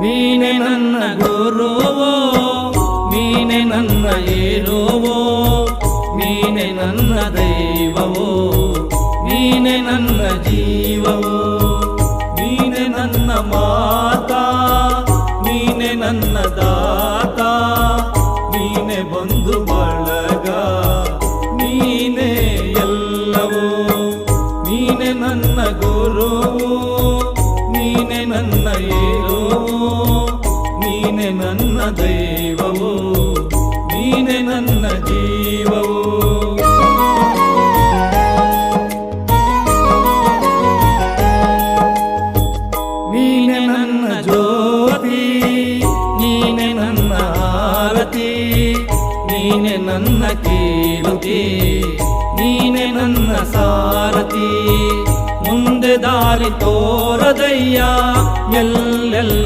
ನೀನೆ ನನ್ನ ಗುರುವೋ, ನೀನೆ ನನ್ನ ಏರುವೋ, ನೀನೆ ನನ್ನ ದೈವವೋ, ನೀನೆ ನನ್ನ ಜೀವವೋ, ನೀನೆ ನನ್ನ ಮಾತಾ, ನೀನೆ ನನ್ನ ದಾತ, ನೀನೆ ಬಂಧು ಬಳಗ, ನೀನೆ ಎಲ್ಲವೋ. ನೀನೆ ನನ್ನ ಗುರುವೋ, ನೀನೆ ನನ್ನ ಏರುವೋ, ನೀನೆ ನನ್ನ ದೈವವೋ, ನೀನೆ ನನ್ನ ಜೀವವೋ. ನೀನೆ ನನ್ನ ಜ್ಯೋತಿ, ನೀನೆ ನನ್ನ ಆರತಿ, ನೀನೆ ನನ್ನ ಕೀರುತಿ, ನೀನೆ ನನ್ನ ಸಾರಥಿ. ಮುಂದೆ ದಾರಿ ತೋರದಯ್ಯ, ಎಲ್ಲೆಲ್ಲ